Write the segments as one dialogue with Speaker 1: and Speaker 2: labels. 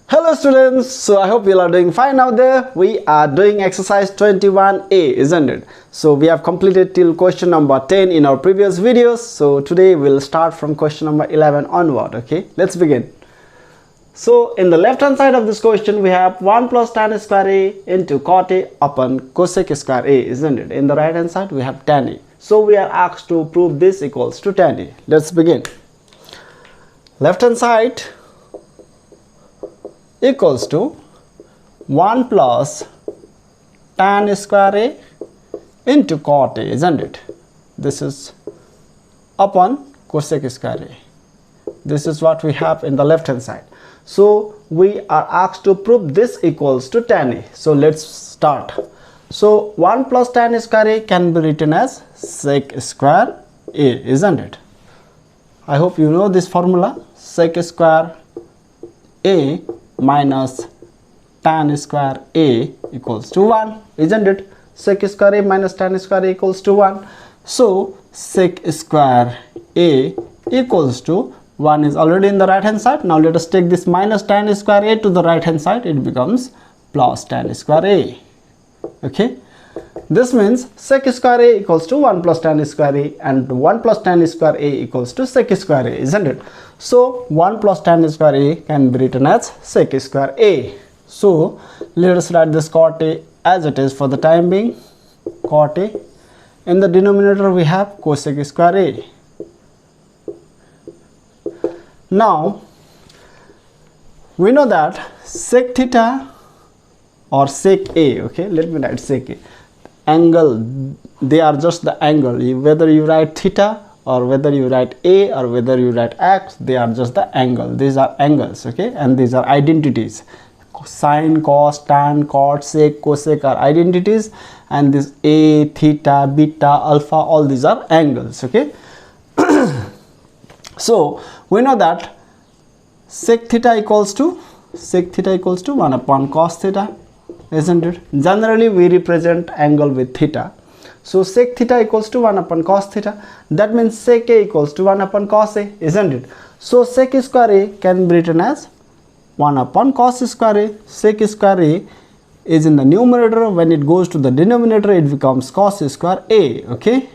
Speaker 1: Hello students, so I hope you are doing fine out there. We are doing exercise 21A, isn't it? So we have completed till question number 10 in our previous videos. So today we'll start from question number 11 onward. Okay, let's begin. So in the left hand side of this question we have 1 plus tan square A into cot A upon cosec square A, isn't it? In the right hand side we have tan A. So we are asked to prove this equals to tan A. Let's begin. Left hand side equals to 1 plus tan square A into cot A, isn't it? This is upon cosec square A. This is what we have in the left hand side. So we are asked to prove this equals to tan A. So let's start. So 1 plus tan square A can be written as sec square A, isn't it? I hope you know this formula. Sec square A minus tan square A equals to 1, isn't it? Sec square A minus tan square A equals to 1. So sec square A equals to 1 is already in the right hand side. Now let us take this minus tan square A to the right hand side. It becomes plus tan square A. Okay, this means sec square A equals to 1 plus tan square A, and 1 plus tan square A equals to sec square A, isn't it? So 1 plus tan square A can be written as sec square A. So let us write this cot A as it is for the time being. Cot A. In the denominator we have cosec square A. Now we know that sec theta or sec A, okay, let me write sec A. Angle, they are just the angle. Whether you write theta or whether you write A or whether you write X, they are just the angle. These are angles, okay, and these are identities. Sine, cos, tan, cot, sec, cosec are identities, and this A, theta, beta, alpha, all these are angles, okay. So we know that sec theta equals to 1 upon cos theta, isn't it? Generally we represent angle with theta. So sec theta equals to 1 upon cos theta. That means sec A equals to 1 upon cos A, isn't it? So sec square A can be written as 1 upon cos square A. Sec square A is in the numerator. When it goes to the denominator, it becomes cos square A. Okay.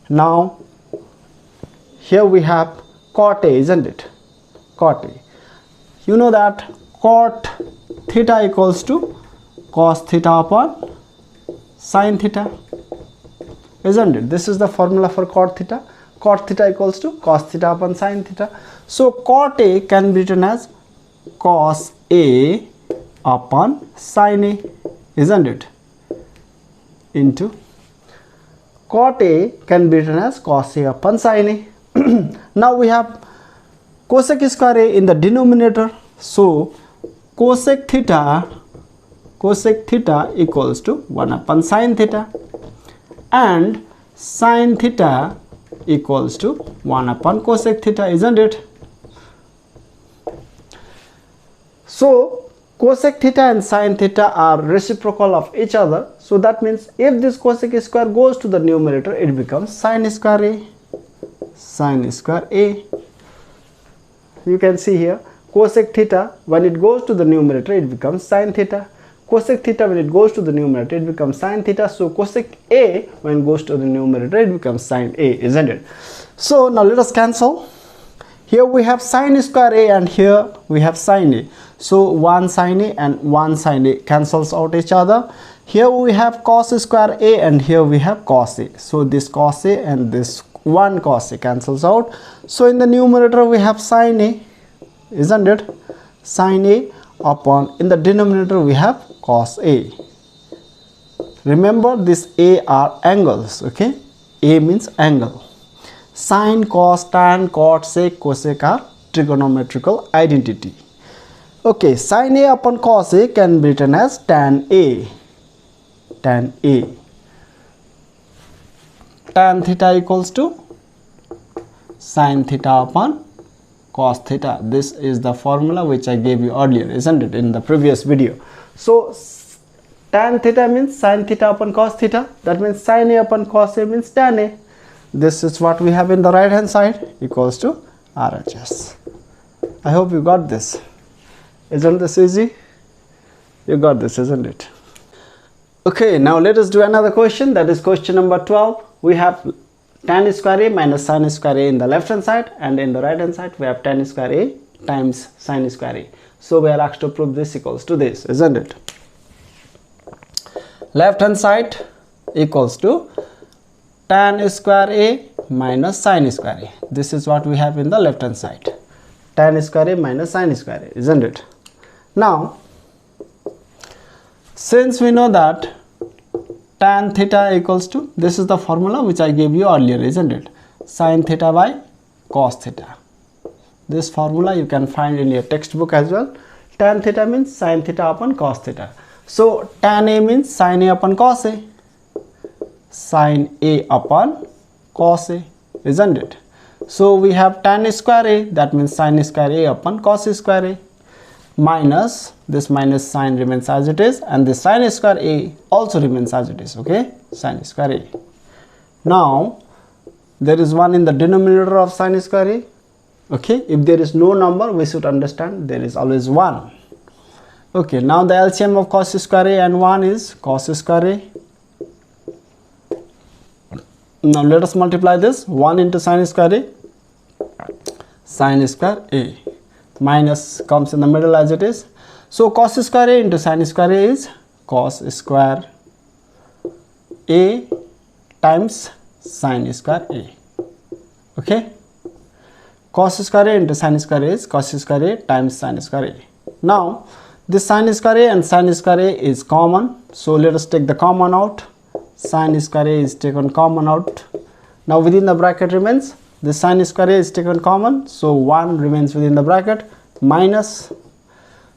Speaker 1: Now here we have cot A, isn't it? Cot A. You know that cot theta equals to cos theta upon sin theta, isn't it? This is the formula for cot theta. Cot theta equals to cos theta upon sin theta. So cot A can be written as cos A upon sin A, isn't it? Into cot A can be written as cos A upon sin A. Now we have cosec square A in the denominator. So cosec theta equals to 1 upon sin theta, and sin theta equals to 1 upon cosec theta, isn't it? So cosec theta and sin theta are reciprocal of each other. So that means if this cosec square goes to the numerator, it becomes sin square A. Sin square A. You can see here cosec theta, when it goes to the numerator, it becomes sin theta. Cosec theta, when it goes to the numerator, it becomes sin theta. So cosec A, when it goes to the numerator, it becomes sin A, isn't it? So now let us cancel. Here we have sin square A and here we have sin A. So 1 sin A and 1 sin A cancels out each other. Here we have cos square A and here we have cos A. So this cos A and this 1 cos A cancels out. So in the numerator we have sin A, isn't it? Sin A upon, in the denominator we have cos A. Remember, this A are angles, okay? A means angle. Sine, cos, tan, cot, sec, cosec are trigonometrical identity. Okay, sin A upon cos A can be written as tan A. Tan A. Tan theta equals to sin theta upon cos theta. This is the formula which I gave you earlier, isn't it, in the previous video. So tan theta means sin theta upon cos theta. That means sin A upon cos A means tan A. This is what we have in the right hand side, equals to RHS. I hope you got this. Isn't this easy? You got this, isn't it? Okay, now let us do another question. That is question number 12. We have tan square A minus sin square A in the left hand side, and in the right hand side we have tan square A times sin square A. So we are asked to prove this equals to this, isn't it? Left hand side equals to tan square A minus sin square A. This is what we have in the left hand side. Tan square A minus sin square A, isn't it? Now, since we know that tan theta equals to, this is the formula which I gave you earlier, isn't it? Sin theta by cos theta. This formula you can find in your textbook as well. Tan theta means sin theta upon cos theta. So tan A means sin A upon cos A. Sin A upon cos A, isn't it? So we have tan square A, that means sin square A upon cos square A, minus, this minus sign remains as it is, and this sin square A also remains as it is, okay? Sin square A. Now, there is 1 in the denominator of sin square A, okay? If there is no number, we should understand there is always 1. Okay, now the LCM of cos square A and 1 is cos square A. Now let us multiply this, 1 into sin square A, sin square A, minus comes in the middle as it is. So cos square A into sin square A is cos square A times sin square A, okay? Cos square A into sin square A is cos square A times sin square A. Now this sin square A and sin square A is common, so let us take the common out. Sin square A is taken common out. Now within the bracket remains, the sin square A is taken common, so 1 remains within the bracket, minus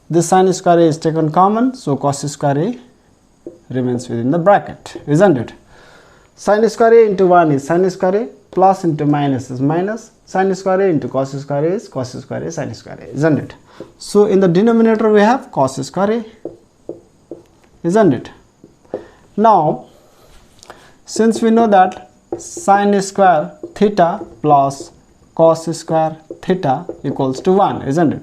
Speaker 1: this sin square A is taken common, so cos square A remains within the bracket, isn't it? Sin square A into 1 is sin square A, plus into minus is minus, sin square A into cos square A is cos square A sin square A, isn't it? So in the denominator we have cos square A, isn't it? Now, since we know that sin square theta plus cos square theta equals to 1, isn't it?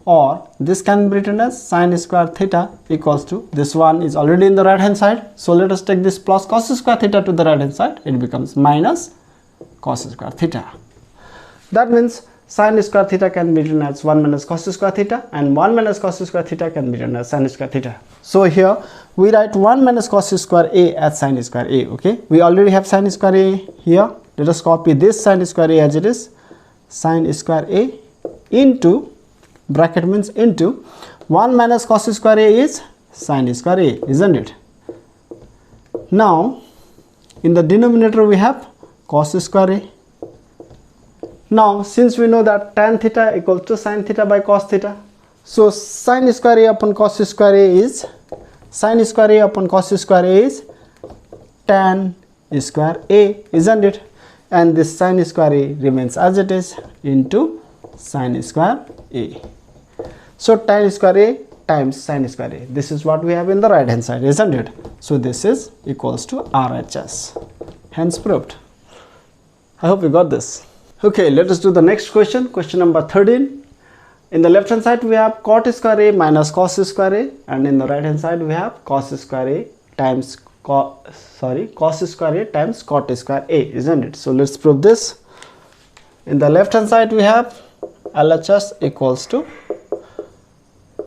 Speaker 1: Or this can be written as sin square theta equals to, this one is already in the right hand side, so let us take this plus cos square theta to the right hand side, it becomes minus cos square theta. That means sin square theta can be written as 1 minus cos square theta, and 1 minus cos square theta can be written as sin square theta. So here we write 1 minus cos square A as sin square A, okay? We already have sin square A here. Let us copy this sin square A as it is, sin square A into, bracket means into, 1 minus cos square A is sin square A, isn't it? Now in the denominator we have cos square A. Now since we know that tan theta equals to sin theta by cos theta, so sin square A upon cos square A is, sin square A upon cos square A is tan square A, isn't it? And this sin square A remains as it is into sin square A. So tan square A times sin square A. This is what we have in the right hand side, isn't it? So this is equals to RHS. Hence proved. I hope you got this. Okay, let us do the next question. Question number 13. In the left hand side we have cot square A minus cos square A, and in the right hand side we have cos square A times cos square A times cot square A, isn't it? So let's prove this. In the left hand side we have LHS equals to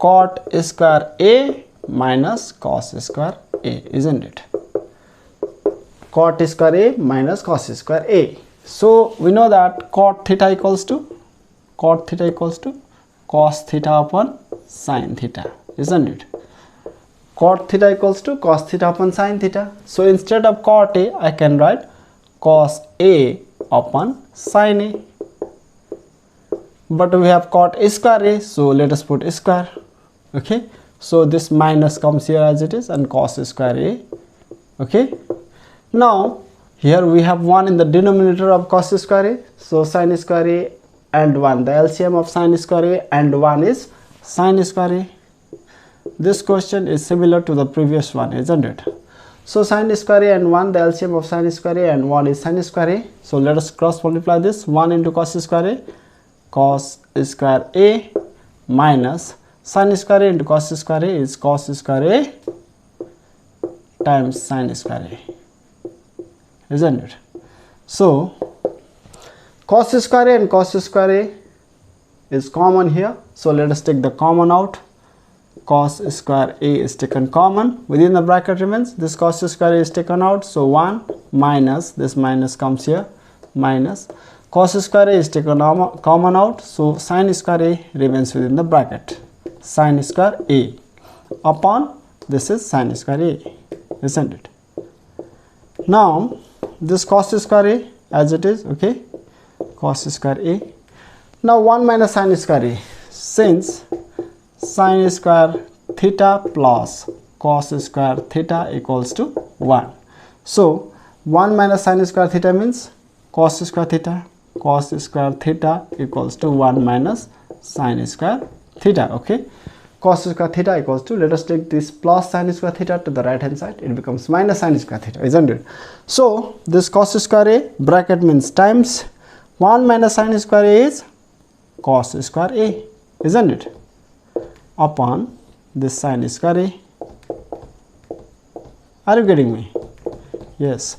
Speaker 1: cot square A minus cos square A, isn't it? Cot square A minus cos square A. So we know that cot theta equals to cos theta upon sin theta, isn't it? Cot theta equals to cos theta upon sin theta. So instead of cot A, I can write cos A upon sin A. But we have cot square A, so let us put square. Okay, so this minus comes here as it is, and cos square A. Okay, now here we have 1 in the denominator of cos square A, so sin square A and 1, the LCM of sin square A and 1 is sin square A. This question is similar to the previous one, isn't it? So sin square A and 1, the LCM of sin square A and 1 is sin square A. So let us cross multiply this, 1 into cos square A, cos square A minus Sine square A into cos square A is cos square A times sine square A, isn't it? So cos square A and cos square A is common here, so let us take the common out. Cos square A is taken common, within the bracket remains, this cos square A is taken out, so 1 minus, this minus comes here, minus cos square A is taken common out, so sine square A remains within the bracket, sine square A upon this is sine square A, isn't it? Now this cos square A as it is, okay, cos square A. Now 1 minus sine square A, since sine square theta plus cos square theta equals to 1. So 1 minus sine square theta means cos square theta equals to 1 minus sine square theta, okay. Cos square theta equals to, let us take this plus sine square theta to the right hand side, it becomes minus sine square theta, isn't it? So this cos square A bracket means times 1 minus sine square A is cos square A, isn't it, upon this sine square A. Are you getting me? Yes.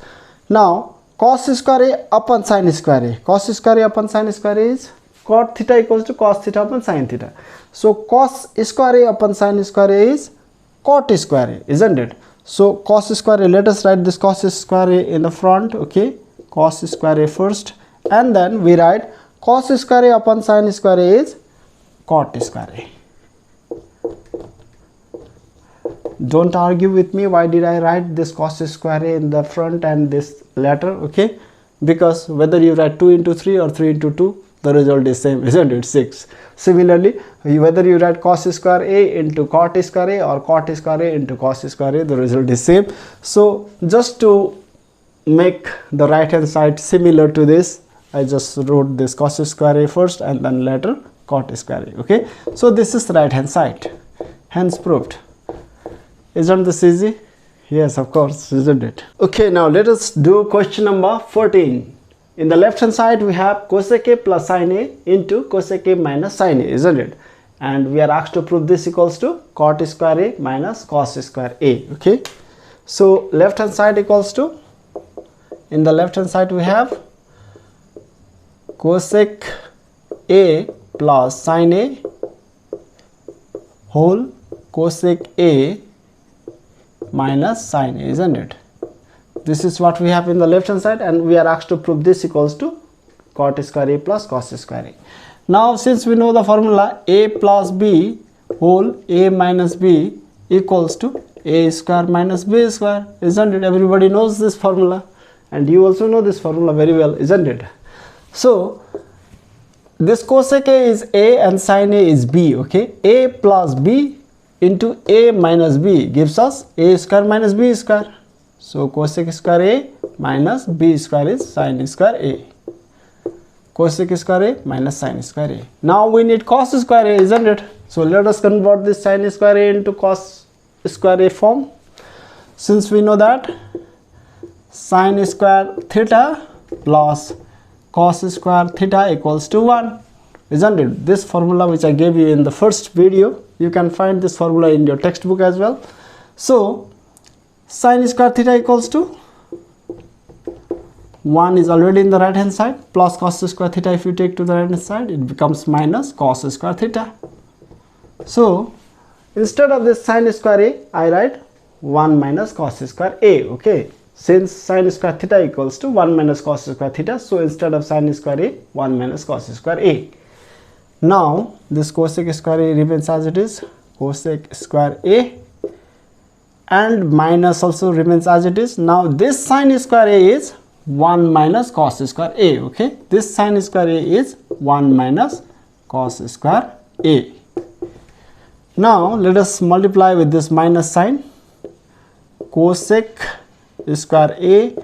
Speaker 1: Now cos square A upon sine square A, cos square A upon sine square A is cot theta equals to cos theta upon sine theta. So cos square A upon sine square A is cot square A, isn't it? So cos square A, let us write this cos square A in the front, okay, cos square A first, and then we write cos square A upon sine square A is cot square A. Don't argue with me, why did I write this cos square A in the front and this latter, okay, because whether you write 2 into 3 or 3 into 2, the result is same, isn't it, 6. Similarly, whether you write cos square A into cot square A or cot square A into cos square A, the result is same. So just to make the right hand side similar to this, I just wrote this cos square A first and then later cot square A, okay. So this is right hand side, hence proved. Isn't this easy? Yes, of course, isn't it? Okay, now let us do question number 14. In the left hand side we have cosec A plus sine A into cosec A minus sine A, isn't it? And we are asked to prove this equals to cot square A minus cos square A, okay. So left hand side equals to, in the left hand side we have cosec A plus sine A whole cosec A minus sine A, isn't it? This is what we have in the left hand side, and we are asked to prove this equals to cot square A plus cos square A. Now since we know the formula A plus B whole A minus B equals to A square minus B square, isn't it? Everybody knows this formula, and you also know this formula very well, isn't it? So this cosec A is A and sine A is B, okay. A plus B into A minus B gives us A square minus B square. So cosec square A minus B square is sine square A. Cosec square A minus sine square A. Now we need cos square A, isn't it? So let us convert this sine square A into cos square A form. Since we know that sine square theta plus cos square theta equals to 1, isn't it? This formula which I gave you in the first video, you can find this formula in your textbook as well. So sine square theta equals to 1 is already in the right hand side, plus cos square theta, if you take to the right hand side, it becomes minus cos square theta. So instead of this sine square A, I write 1 minus cos square A, okay. Since sine square theta equals to 1 minus cos square theta, so instead of sine square A, 1 minus cos square A. Now this cosec square A remains as it is, cosec square A, and minus also remains as it is. Now this sine square A is 1 minus cos square A, okay. This sine square A is 1 minus cos square A. Now let us multiply with this minus sign. Cosec square A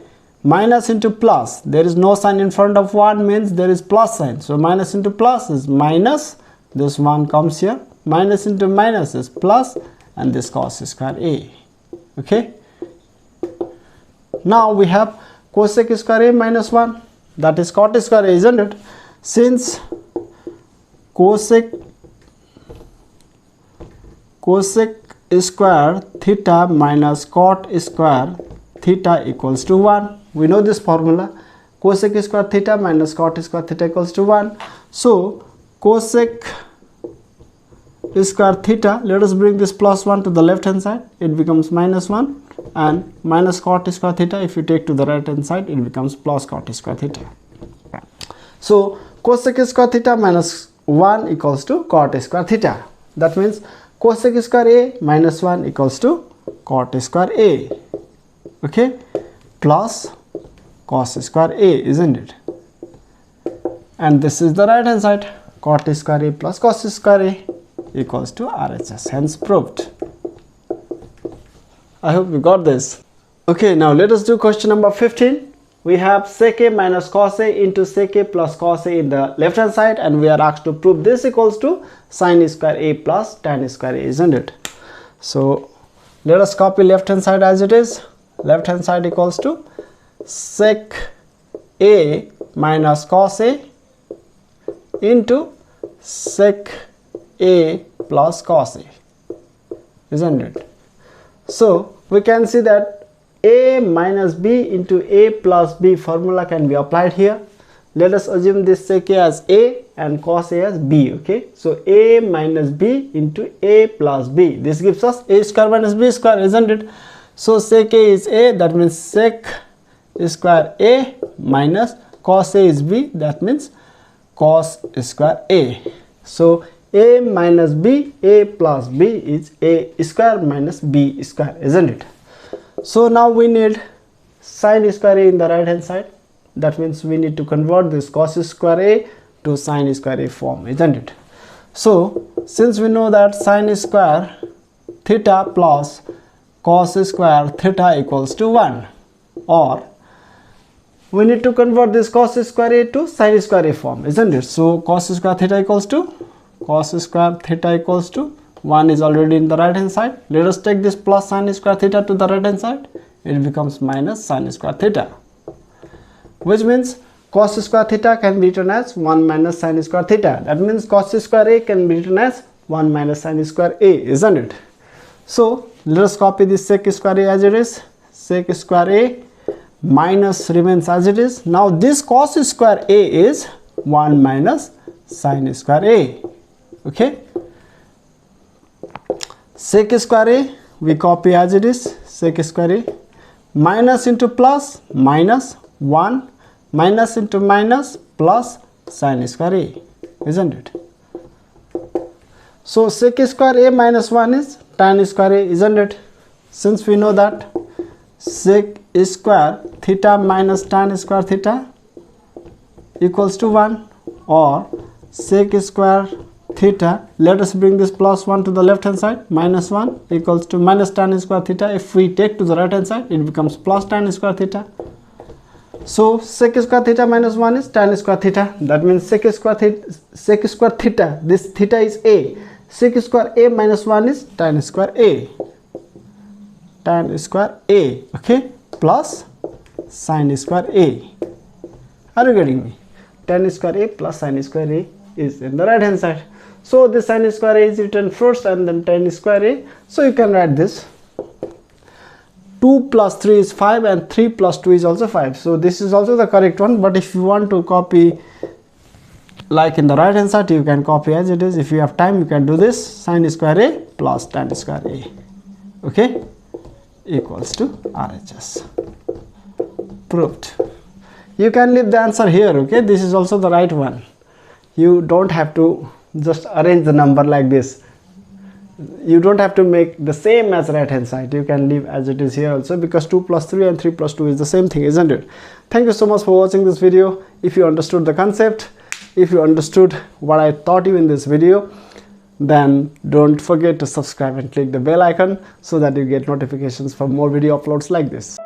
Speaker 1: minus into plus, there is no sign in front of 1 means there is plus sign, so minus into plus is minus, this 1 comes here, minus into minus is plus, and this cos square A, okay. Now we have cosec square A minus 1, that is cot square A, isn't it? Since cosec cosec square theta minus cot square theta equals to 1. We know this formula. Cosec square theta minus cot square theta equals to 1. So cosec square theta, let us bring this plus 1 to the left hand side, it becomes minus 1, and minus cot square theta, if you take to the right hand side, it becomes plus cot square theta. So cosec square theta minus 1 equals to cot square theta. That means cosec square A minus 1 equals to cot square A, okay, plus cos square A, isn't it? And this is the right hand side, cot square A plus cos square A equals to RHS, hence proved. I hope you got this. Okay, now let us do question number 15. We have sec A minus cos A into sec A plus cos A in the left hand side, and we are asked to prove this equals to sine square A plus tan square A, isn't it? So let us copy left hand side as it is. Left hand side equals to sec A minus cos A into sec A plus cos A, isn't it? So we can see that A minus B into A plus B formula can be applied here. Let us assume this sec A as A and cos A as B, okay? So A minus B into A plus B, this gives us A square minus B square, isn't it? So sec A is A, that means sec square A minus cos A is B, that means cos square A. So A minus B, A plus B is A square minus B square, isn't it? So now we need sine square A in the right hand side. That means we need to convert this cos square A to sine square A form, isn't it? So since we know that sine square theta plus cos square theta equals to 1, or we need to convert this cos square A to sine square A form, isn't it? So cos square theta equals to 1 is already in the right hand side. Let us take this plus sine square theta to the right hand side. It becomes minus sine square theta, which means cos square theta can be written as 1 minus sine square theta. That means cos square A can be written as 1 minus sine square A, isn't it? So let us copy this sec square A as it is. Sec square A minus remains as it is. Now this cos square A is 1 minus sine square A, okay? Sec square A we copy as it is, sec square A, minus into plus minus 1, minus into minus plus sine square A, isn't it? So sec square A minus 1 is tan square A, isn't it? Since we know that sec square theta minus tan square theta equals to 1, or sec square theta, let us bring this plus 1 to the left hand side, minus 1 equals to minus tan square theta. If we take to the right hand side, it becomes plus tan square theta. So sec square theta minus 1 is tan square theta. That means sec square theta, this theta is A. Sec square A minus 1 is tan square A. Tan square A, okay, plus sine square A. Are you getting me? Tan square A plus sine square A is in the right hand side. So this sine square A is written first and then tan square A. So you can write this. 2 plus 3 is 5 and 3 plus 2 is also 5. So this is also the correct one. But if you want to copy like in the right hand side, you can copy as it is. If you have time, you can do this. Sine square A plus tan square A, okay, equals to RHS. Proved. You can leave the answer here, okay? This is also the right one. You don't have to just arrange the number like this. You don't have to make the same as right hand side. You can leave as it is here also, because 2 plus 3 and 3 plus 2 is the same thing, isn't it? Thank you so much for watching this video. If you understood the concept, if you understood what I taught you in this video, then don't forget to subscribe and click the bell icon so that you get notifications for more video uploads like this.